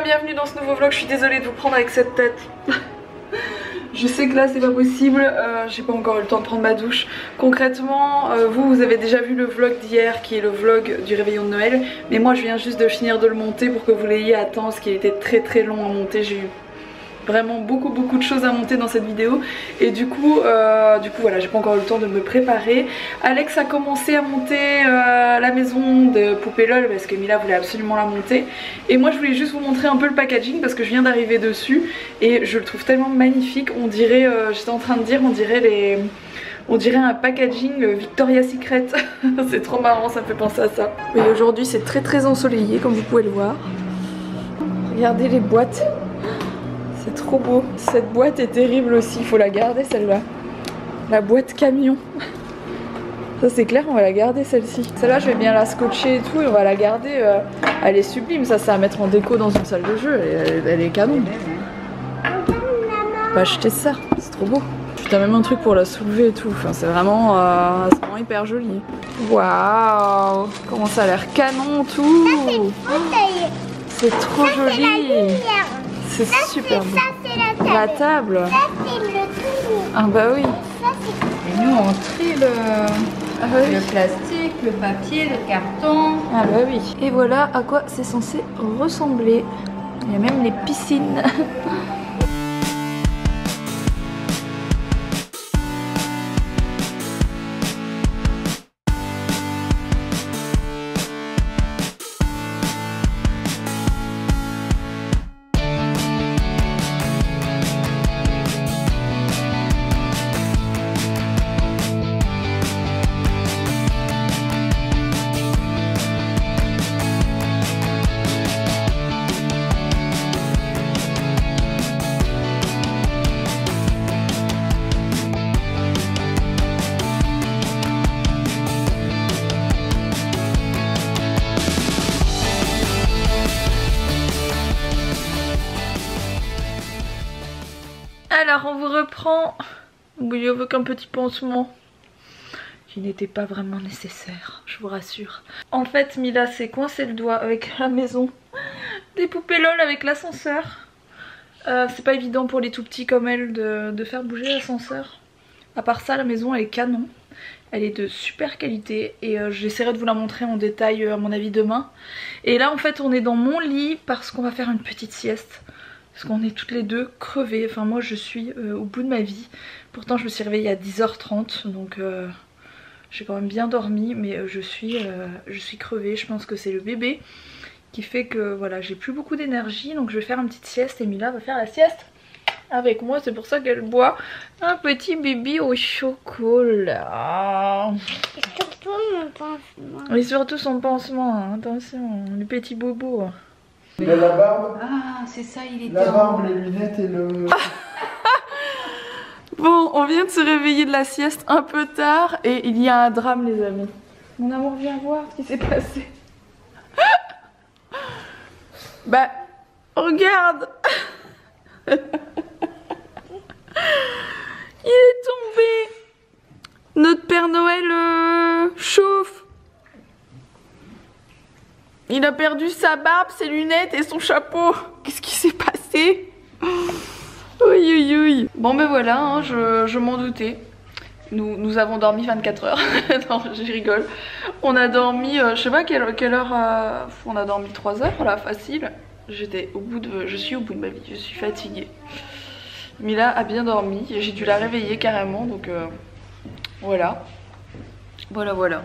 bienvenue dans ce nouveau vlog. Je suis désolée de vous prendre avec cette tête. Je sais que là c'est pas possible, j'ai pas encore eu le temps de prendre ma douche. Concrètement, vous avez déjà vu le vlog d'hier qui est le vlog du réveillon de Noël. Mais moi je viens juste de finir de le monter pour que vous l'ayez à temps, parce qu'il était très long à monter. J'ai eu vraiment beaucoup de choses à monter dans cette vidéo. Et du coup voilà, j'ai pas encore eu le temps de me préparer. Alex a commencé à monter la maison de Poupée LOL parce que Mila voulait absolument la monter. Et moi je voulais juste vous montrer un peu le packaging parce que je viens d'arriver dessus et je le trouve tellement magnifique. On dirait, j'étais en train de dire, on dirait un packaging Victoria's Secret. C'est trop marrant, ça me fait penser à ça. Et aujourd'hui c'est très ensoleillé comme vous pouvez le voir. Regardez les boîtes. C'est trop beau. Cette boîte est terrible aussi, il faut la garder celle-là. La boîte camion. Ça c'est clair, on va la garder celle-ci. Celle-là je vais bien la scotcher et tout et on va la garder. Elle est sublime, ça c'est à mettre en déco dans une salle de jeu. Elle est canon. On va acheter ça, c'est trop beau. T'as même un truc pour la soulever et tout. Enfin, c'est vraiment hyper joli. Waouh, comment ça a l'air canon tout. C'est trop joli. C'est super beau. La table. Ah bah oui. Et nous on trie le plastique, le papier, le carton. Ah bah oui. Et voilà à quoi c'est censé ressembler. Il y a même les piscines. Alors on vous reprend. Oui, avec un petit pansement qui n'était pas vraiment nécessaire, je vous rassure. En fait Mila s'est coincé le doigt avec la maison des Poupées LOL avec l'ascenseur. C'est pas évident pour les tout petits comme elle de faire bouger l'ascenseur. À part ça la maison elle est canon. Elle est de super qualité et j'essaierai de vous la montrer en détail à mon avis demain. Et là en fait on est dans mon lit parce qu'on va faire une petite sieste. Parce qu'on est toutes les deux crevées, enfin moi je suis au bout de ma vie. Pourtant je me suis réveillée à 10h30 donc j'ai quand même bien dormi. Mais je suis crevée, je pense que c'est le bébé qui fait que voilà j'ai plus beaucoup d'énergie. Donc je vais faire une petite sieste et Mila va faire la sieste avec moi. C'est pour ça qu'elle boit un petit bébé au chocolat. Et surtout mon pansement. Et surtout son pansement, hein. Attention, le petit bobo. Il a la barbe. Ah, c'est ça, il était La barbe, les lunettes et le... Bon, on vient de se réveiller de la sieste un peu tard et il y a un drame les amis. Mon amour, viens voir ce qui s'est passé. Bah, regarde. Il est tombé. Notre Père Noël chauffe. Il a perdu sa barbe, ses lunettes et son chapeau. Qu'est-ce qui s'est passé? Oui. Bon ben voilà, hein, je m'en doutais. Nous avons dormi 24 heures. Non, je rigole. On a dormi, je sais pas quelle heure, on a dormi 3 heures là, facile. Je suis au bout de ma vie, je suis fatiguée. Mila a bien dormi, j'ai dû la réveiller carrément, donc voilà. Voilà.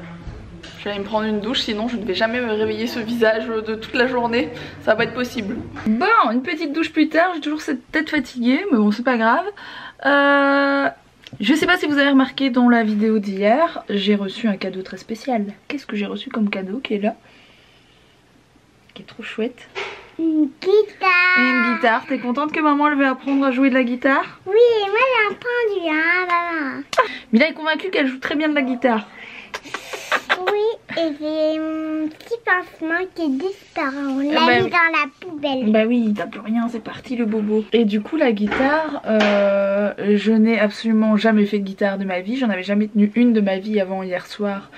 Je vais aller me prendre une douche, sinon je ne vais jamais me réveiller ce visage de toute la journée. Ça va pas être possible. Bon, une petite douche plus tard, j'ai toujours cette tête fatiguée, mais bon c'est pas grave. Je sais pas si vous avez remarqué dans la vidéo d'hier, j'ai reçu un cadeau très spécial. Qu'est-ce que j'ai reçu comme cadeau qui est là? Qui est trop chouette. Une guitare. Une guitare, t'es contente que maman elle veut apprendre à jouer de la guitare? Oui, moi j'ai entendu, hein, maman. Mila est convaincue qu'elle joue très bien de la guitare. Oui, et j'ai mon petit pansement qui est disparu. On l'a mis dans la poubelle. Bah oui, t'as plus rien, c'est parti le bobo. Et du coup la guitare, je n'ai absolument jamais fait de guitare de ma vie. J'en avais jamais tenu une de ma vie avant hier soir.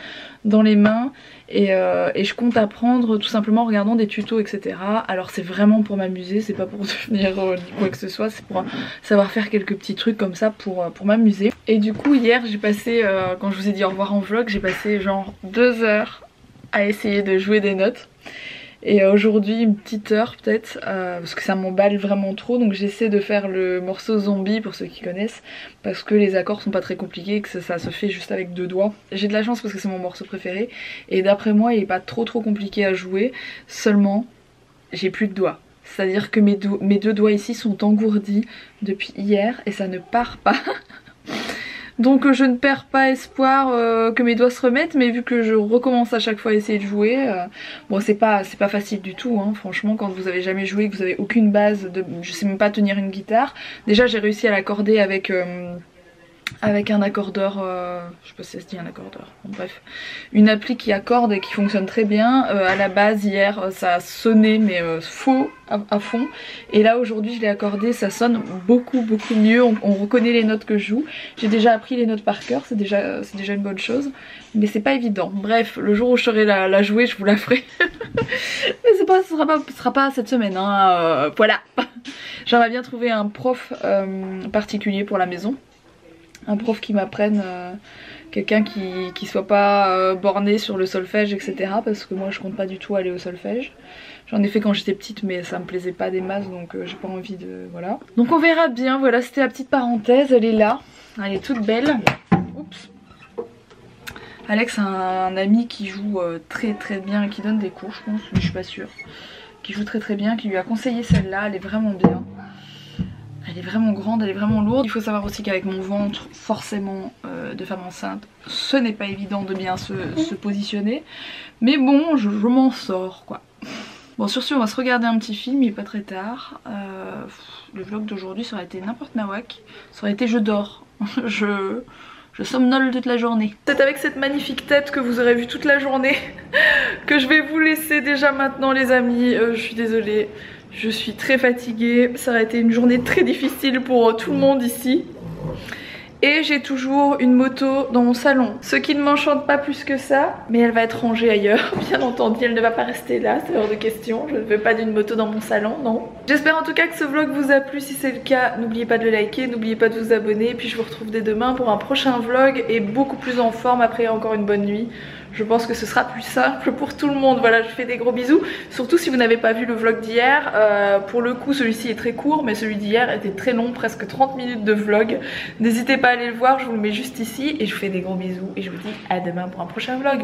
dans les mains et je compte apprendre tout simplement en regardant des tutos etc. Alors c'est vraiment pour m'amuser, c'est pas pour devenir ni quoi que ce soit, c'est pour savoir faire quelques petits trucs comme ça pour m'amuser. Et du coup hier j'ai passé, quand je vous ai dit au revoir en vlog, j'ai passé genre 2 heures à essayer de jouer des notes. Et aujourd'hui une petite heure peut-être, parce que ça m'emballe vraiment trop. Donc j'essaie de faire le morceau Zombie pour ceux qui connaissent, parce que les accords sont pas très compliqués, que ça se fait juste avec 2 doigts. J'ai de la chance parce que c'est mon morceau préféré. Et d'après moi il est pas trop compliqué à jouer, seulement j'ai plus de doigts. C'est-à-dire que mes 2 doigts ici sont engourdis depuis hier et ça ne part pas. Donc je ne perds pas espoir que mes doigts se remettent, mais vu que je recommence à chaque fois à essayer de jouer, bon c'est pas facile du tout hein, franchement quand vous avez jamais joué, que vous avez aucune base, je sais même pas tenir une guitare. Déjà j'ai réussi à l'accorder avec un accordeur, je sais pas si ça se dit un accordeur, bon, bref, une appli qui accorde et qui fonctionne très bien. À la base hier ça a sonné mais faux à fond, et là aujourd'hui je l'ai accordé, ça sonne beaucoup mieux, on reconnaît les notes que je joue. J'ai déjà appris les notes par cœur, c'est déjà une bonne chose, mais c'est pas évident. Bref, le jour où je saurai la jouer je vous la ferai. Mais ce sera pas cette semaine hein, voilà. J'aimerais bien trouver un prof particulier pour la maison, un prof qui m'apprenne, quelqu'un qui soit pas borné sur le solfège etc, parce que moi je compte pas du tout aller au solfège. J'en ai fait quand j'étais petite mais ça me plaisait pas des masses, donc j'ai pas envie de... voilà. Donc on verra bien, voilà, c'était la petite parenthèse, elle est là, elle est toute belle. Oups. Alex a un ami qui joue très bien, qui donne des cours je pense, mais je suis pas sûre, qui joue très bien, qui lui a conseillé celle-là, elle est vraiment bien. Elle est vraiment grande, elle est vraiment lourde. Il faut savoir aussi qu'avec mon ventre, forcément, de femme enceinte, ce n'est pas évident de bien se positionner. Mais bon, je m'en sors quoi. Bon, sur ce, on va se regarder un petit film, il est pas très tard. Le vlog d'aujourd'hui, ça aurait été n'importe nawak. Ça aurait été je dors. je somnole toute la journée. C'est avec cette magnifique tête que vous aurez vu toute la journée que je vais vous laisser déjà maintenant les amis. Je suis désolée. Je suis très fatiguée, ça aurait été une journée très difficile pour tout le monde ici. Et j'ai toujours une moto dans mon salon, ce qui ne m'enchante pas plus que ça, mais elle va être rangée ailleurs, bien entendu, elle ne va pas rester là, c'est hors de question, je ne veux pas d'une moto dans mon salon, non. J'espère en tout cas que ce vlog vous a plu, si c'est le cas, n'oubliez pas de le liker, n'oubliez pas de vous abonner, et puis je vous retrouve dès demain pour un prochain vlog, et beaucoup plus en forme après encore une bonne nuit. Je pense que ce sera plus simple pour tout le monde. Voilà, je fais des gros bisous. Surtout si vous n'avez pas vu le vlog d'hier. Pour le coup, celui-ci est très court, mais celui d'hier était très long, presque 30 minutes de vlog. N'hésitez pas à aller le voir, je vous le mets juste ici. Et je vous fais des gros bisous et je vous dis à demain pour un prochain vlog.